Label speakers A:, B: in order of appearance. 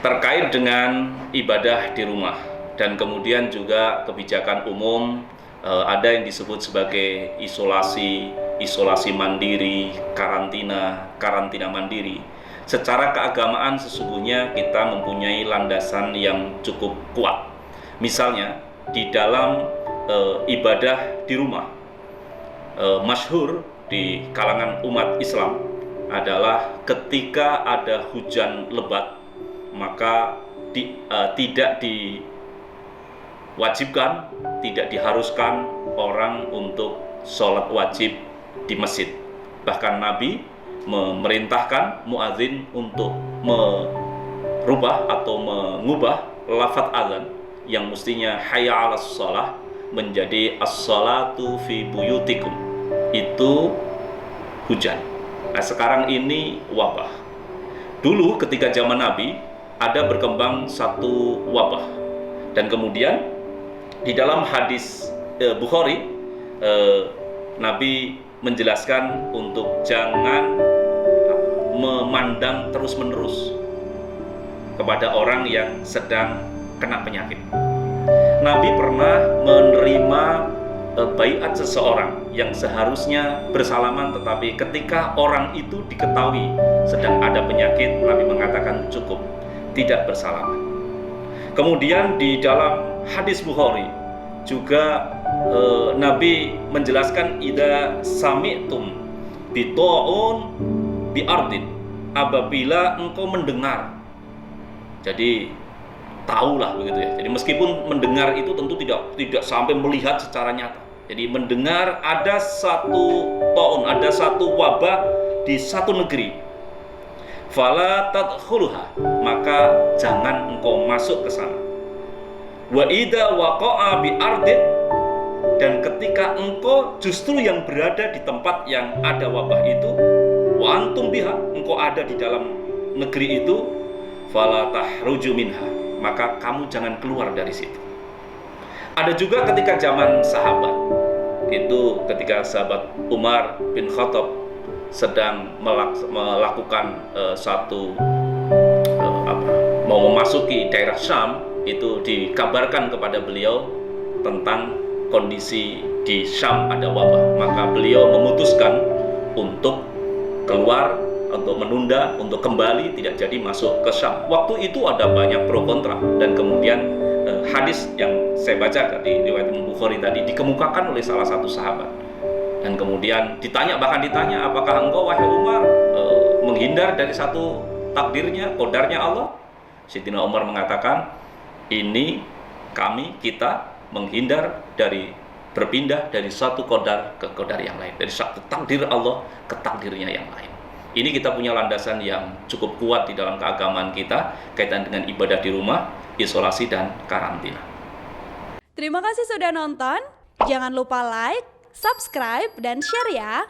A: terkait dengan ibadah di rumah dan kemudian juga kebijakan umum, ada yang disebut sebagai isolasi mandiri, karantina mandiri. Secara keagamaan sesungguhnya kita mempunyai landasan yang cukup kuat. Misalnya di dalam ibadah di rumah, masyhur di kalangan umat Islam adalah ketika ada hujan lebat, maka tidak diwajibkan, tidak diharuskan orang untuk sholat wajib di masjid. Bahkan Nabi memerintahkan muadzin untuk merubah atau mengubah lafaz azan yang mestinya hayya 'alas shalah menjadi as-shalatu fi buyutikum. Itu hujan. Nah, sekarang ini wabah. Dulu ketika zaman Nabi ada berkembang satu wabah, dan kemudian di dalam hadis Bukhari, Nabi menjelaskan untuk jangan memandang terus-menerus kepada orang yang sedang kena penyakit. Nabi pernah menerima baiat seseorang yang seharusnya bersalaman, tetapi ketika orang itu diketahui sedang ada penyakit, Nabi mengatakan cukup, tidak bersalaman. Kemudian di dalam hadis Bukhari juga Nabi menjelaskan idza sami'tum bita'un bi ardin, apabila engkau mendengar, jadi tahulah begitu ya. Jadi meskipun mendengar itu tentu tidak sampai melihat secara nyata. Jadi mendengar ada satu ta'un, ada satu wabah di satu negeri, fala tadkhuluha, maka jangan engkau masuk ke sana. Wa idza waqa'a bi ardin, dan ketika engkau justru yang berada di tempat yang ada wabah itu, wa antum biha, engkau ada di dalam negeri itu, fala tahruju minha, maka kamu jangan keluar dari situ. Ada juga ketika zaman sahabat, itu ketika sahabat Umar bin Khattab sedang melakukan mau memasuki daerah Syam, itu dikabarkan kepada beliau tentang kondisi di Syam ada wabah, maka beliau memutuskan untuk keluar, untuk menunda, untuk kembali, tidak jadi masuk ke Syam. Waktu itu ada banyak pro kontra, dan kemudian hadis yang saya baca di riwayat Bukhari tadi dikemukakan oleh salah satu sahabat, dan kemudian bahkan ditanya, apakah engkau wahai Umar menghindar dari satu takdirnya, kodarnya Allah? Sayyidina Umar mengatakan, ini kita menghindar dari berpindah dari satu kodar ke kodar yang lain, dari satu takdir Allah ke takdirnya yang lain. Ini kita punya landasan yang cukup kuat di dalam keagamaan kita kaitan dengan ibadah di rumah, isolasi dan karantina.
B: Terima kasih sudah nonton. Jangan lupa like, subscribe, dan share ya.